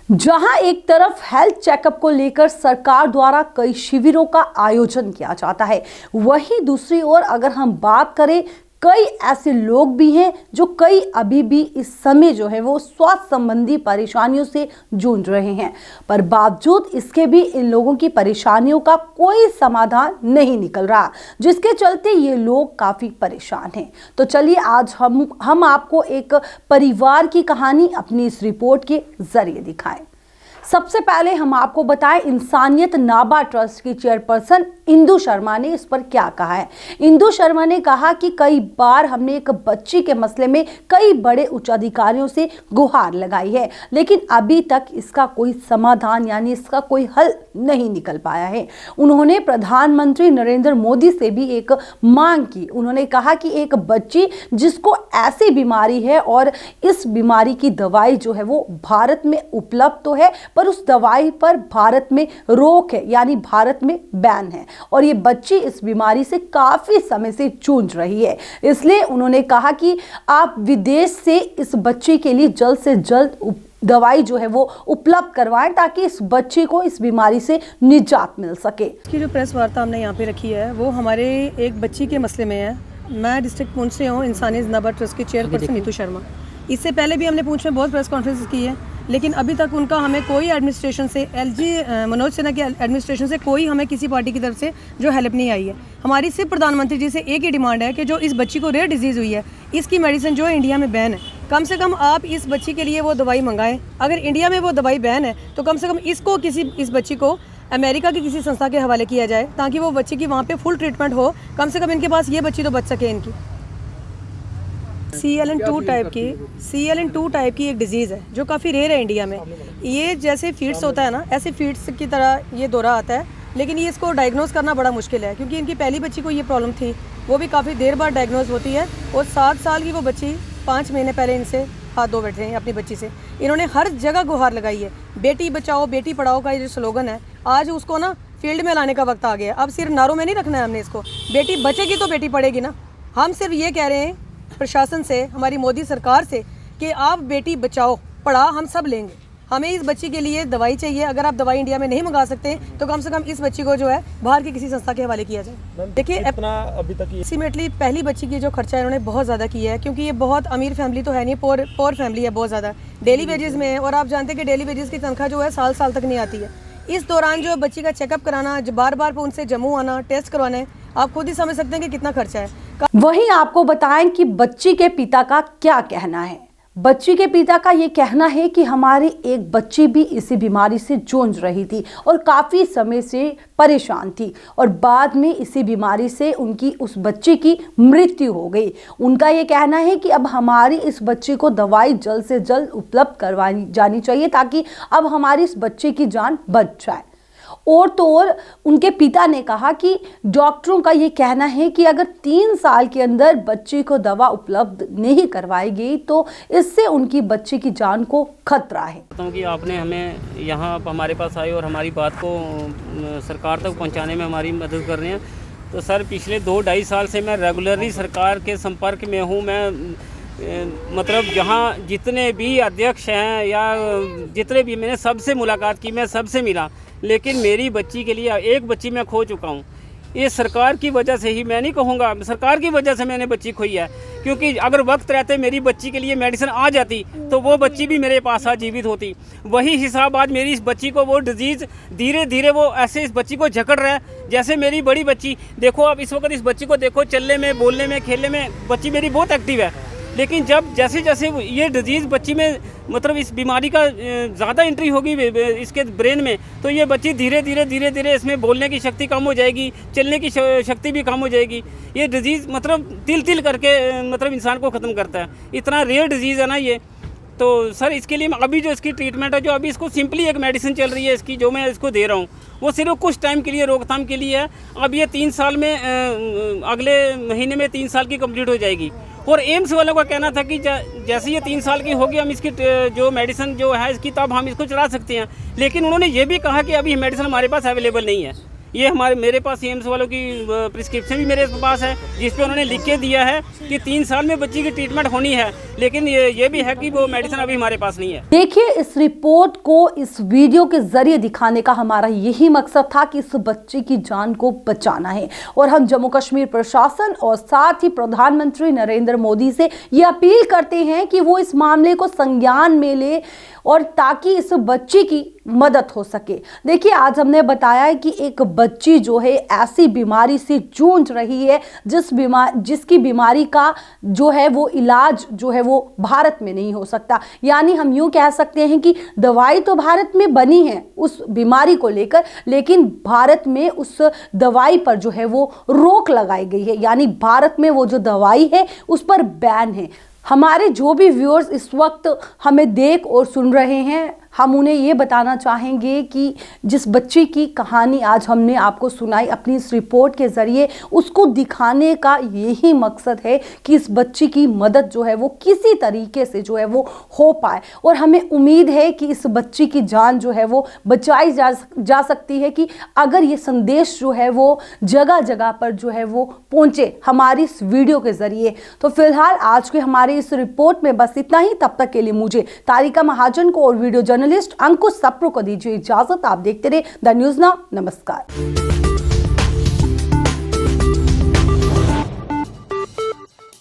जहां एक तरफ हेल्थ चेकअप को लेकर सरकार द्वारा कई शिविरों का आयोजन किया जाता है, वहीं दूसरी ओर अगर हम बात करें, कई ऐसे लोग भी हैं जो अभी भी इस समय जो है वो स्वास्थ्य संबंधी परेशानियों से जूझ रहे हैं, पर बावजूद इसके भी इन लोगों की परेशानियों का कोई समाधान नहीं निकल रहा, जिसके चलते ये लोग काफी परेशान हैं। तो चलिए आज हम आपको एक परिवार की कहानी अपनी इस रिपोर्ट के जरिए दिखाएं। सबसे पहले हम आपको बताएं, इंसानियत नाबा ट्रस्ट की चेयरपर्सन इंदु शर्मा ने इस पर क्या कहा है। इंदु शर्मा ने कहा कि कई बार हमने एक बच्ची के मसले में कई बड़े उच्च अधिकारियों से गुहार लगाई है, लेकिन अभी तक इसका कोई समाधान यानी इसका कोई हल नहीं निकल पाया है। उन्होंने प्रधानमंत्री नरेंद्र मोदी से भी एक मांग की। उन्होंने कहा कि एक बच्ची जिसको ऐसी बीमारी है और इस बीमारी की दवाई जो है वो भारत में उपलब्ध तो है, पर उस दवाई पर भारत में रोक है, यानी भारत में बैन है, और ये बच्ची इस बीमारी से काफी समय से जूझ रही है। इसलिए उन्होंने कहा कि आप विदेश से इस बच्ची के लिए जल्द से जल्द दवाई जो है वो उपलब्ध करवाएं, ताकि इस बच्ची को इस बीमारी से निजात मिल सके। इसकी जो प्रेस वार्ता हमने यहाँ पे रखी है वो हमारे एक बच्ची के मसले में है। मैं डिस्ट्रिक्ट पुंछ से हूँ, इंसानियत नाबा ट्रस्ट की चेयरपर्सन नीतू शर्मा। इससे पहले भी हमने पुंछ में बहुत प्रेस कॉन्फ्रेंस की है, लेकिन अभी तक उनका हमें कोई एडमिनिस्ट्रेशन से मनोज सिन्हा के एडमिनिस्ट्रेशन से कोई हमें किसी पार्टी की तरफ से जो हेल्प नहीं आई है। हमारी सिर्फ प्रधानमंत्री जी से एक ही डिमांड है कि जो इस बच्ची को रेयर डिजीज़ हुई है, इसकी मेडिसिन जो है इंडिया में बैन है, कम से कम आप इस बच्ची के लिए वो दवाई मंगाएं। अगर इंडिया में वो दवाई बैन है तो कम से कम इस बच्ची को अमेरिका की किसी संस्था के हवाले किया जाए, ताकि वो बच्ची की वहाँ पे फुल ट्रीटमेंट हो। कम से कम इनके पास ये बच्ची तो बच सके। इनकी CLN2 टाइप की एक डिजीज़ है जो काफ़ी रेयर है इंडिया में। ये जैसे फीड्स होता है ना, ऐसे फीड्स की तरह ये दौरा आता है, लेकिन ये इसको डायग्नोज करना बड़ा मुश्किल है, क्योंकि इनकी पहली बच्ची को ये प्रॉब्लम थी, वो भी काफ़ी देर बाद डायग्नोज होती है। और 7 साल की वो बच्ची 5 महीने पहले इनसे हाथ धो बैठे हैं अपनी बच्ची से। इन्होंने हर जगह गुहार लगाई है। बेटी बचाओ बेटी पढ़ाओ का ये जो स्लोगन है, आज उसको ना फील्ड में लाने का वक्त आ गया है। अब सिर्फ नारों में नहीं रखना है हमने इसको, बेटी बचेगी तो बेटी पढ़ेगी ना। हम सिर्फ ये कह रहे हैं प्रशासन से, हमारी मोदी सरकार से, कि आप बेटी बचाओ पढ़ा हम सब लेंगे। हमें इस बच्ची के लिए दवाई चाहिए। अगर आप दवाई इंडिया में नहीं मंगा सकते तो कम से कम इस बच्ची को जो है बाहर की किसी संस्था के हवाले किया जाए। देखिए अभी तक एस्टिमेटली पहली बच्ची की जो खर्चा इन्होंने बहुत ज़्यादा किया है, क्योंकि ये बहुत अमीर फैमिली तो है नहीं, पोर फैमिली है बहुत ज़्यादा, डेली वेजेस में है। और आप जानते हैं कि डेली वेजेस की तनख्वाह जो है साल तक नहीं आती है। इस दौरान जो बच्ची का चेकअप कराना, बार बार उनसे जम्मू आना, टेस्ट करवाना है, आप खुद ही समझ सकते हैं कि कितना खर्चा है। वहीं आपको बताएं कि बच्ची के पिता का क्या कहना है। बच्ची के पिता का ये कहना है कि हमारी एक बच्ची भी इसी बीमारी से जूझ रही थी और काफ़ी समय से परेशान थी, और बाद में इसी बीमारी से उनकी उस बच्ची की मृत्यु हो गई। उनका ये कहना है कि अब हमारी इस बच्ची को दवाई जल्द से जल्द उपलब्ध करवाई जानी चाहिए, ताकि अब हमारी इस बच्चे की जान बच जाए। और तो और उनके पिता ने कहा कि डॉक्टरों का ये कहना है कि अगर 3 साल के अंदर बच्ची को दवा उपलब्ध नहीं करवाई गई तो इससे उनकी बच्ची की जान को खतरा है। कि आपने हमें यहाँ हमारे पास आए और हमारी बात को सरकार तक पहुँचाने में हमारी मदद कर रहे हैं। तो सर पिछले 2-2.5 साल से मैं रेगुलरली सरकार के संपर्क में हूँ। मैं मतलब जहाँ जितने भी अध्यक्ष हैं या जितने भी, मैंने सबसे मुलाकात की, मैं सबसे मिला, लेकिन मेरी बच्ची के लिए एक बच्ची मैं खो चुका हूँ। ये सरकार की वजह से ही, मैं नहीं कहूँगा सरकार की वजह से मैंने बच्ची खोई है, क्योंकि अगर वक्त रहते मेरी बच्ची के लिए मेडिसिन आ जाती तो वो बच्ची भी मेरे पास आज जीवित होती। वही हिसाब आज मेरी इस बच्ची को वो डिजीज़ धीरे धीरे वो ऐसे इस बच्ची को जकड़ रहा है, जैसे मेरी बड़ी बच्ची। देखो आप इस वक्त इस बच्ची को देखो, चलने में, बोलने में, खेलने में बच्ची मेरी बहुत एक्टिव है, लेकिन जब जैसे जैसे ये डिजीज़ बच्ची में मतलब इस बीमारी का ज़्यादा एंट्री होगी इसके ब्रेन में, तो ये बच्ची धीरे धीरे इसमें बोलने की शक्ति कम हो जाएगी, चलने की शक्ति भी कम हो जाएगी। ये डिजीज़ मतलब तिल करके मतलब इंसान को ख़त्म करता है। इतना रेयर डिजीज़ है ना ये। तो सर इसके लिए अभी जो इसकी ट्रीटमेंट है, जो अभी इसको सिंपली एक मेडिसिन चल रही है इसकी, जो मैं इसको दे रहा हूँ, वो सिर्फ कुछ टाइम के लिए रोकथाम के लिए है। अब ये 3 साल में अगले महीने में 3 साल की कंप्लीट हो जाएगी। और एम्स वालों का कहना था कि जैसे ये 3 साल की होगी हम इसकी जो मेडिसिन जो है इसकी, तब हम इसको चला सकते हैं। लेकिन उन्होंने ये भी कहा कि अभी मेडिसिन हमारे पास अवेलेबल नहीं है। ये मेरे पास एम्स वालों की प्रिस्क्रिप्शन भी मेरे पास है, जिस पे उन्होंने लिख के दिया है कि 3 साल में बच्ची की ट्रीटमेंट होनी है, लेकिन ये भी है कि वो मेडिसिन अभी हमारे पास नहीं है। देखिए, इस रिपोर्ट को इस वीडियो के जरिए दिखाने का हमारा यही मकसद था कि इस बच्ची की जान को बचाना है, और हम जम्मू कश्मीर प्रशासन और साथ ही प्रधानमंत्री नरेंद्र मोदी से ये अपील करते हैं कि वो इस मामले को संज्ञान में ले, और ताकि इस बच्ची की मदद हो सके। देखिए, आज हमने बताया है कि एक बच्ची जो है ऐसी बीमारी से जूझ रही है जिसकी बीमारी का जो है वो इलाज जो है वो भारत में नहीं हो सकता। यानी हम यूं कह सकते हैं कि दवाई तो भारत में बनी है उस बीमारी को लेकर, लेकिन भारत में उस दवाई पर जो है वो रोक लगाई गई है। यानी भारत में वो जो दवाई है उस पर बैन है। हमारे जो भी व्यूअर्स इस वक्त हमें देख और सुन रहे हैं, हम उन्हें ये बताना चाहेंगे कि जिस बच्ची की कहानी आज हमने आपको सुनाई अपनी इस रिपोर्ट के ज़रिए, उसको दिखाने का यही मकसद है कि इस बच्ची की मदद जो है वो किसी तरीके से जो है वो हो पाए, और हमें उम्मीद है कि इस बच्ची की जान जो है वो बचाई जा सकती है, कि अगर ये संदेश जो है वो जगह जगह पर जो है वो पहुँचे हमारी इस वीडियो के ज़रिए। तो फिलहाल आज के हमारी इस रिपोर्ट में बस इतना ही। तब तक के लिए मुझे तारिका महाजन को और वीडियो जर्नलिस्ट अंकुश सप्रू को दीजिए इजाजत। आप देखते रहे द न्यूज़ नाउ। नमस्कार।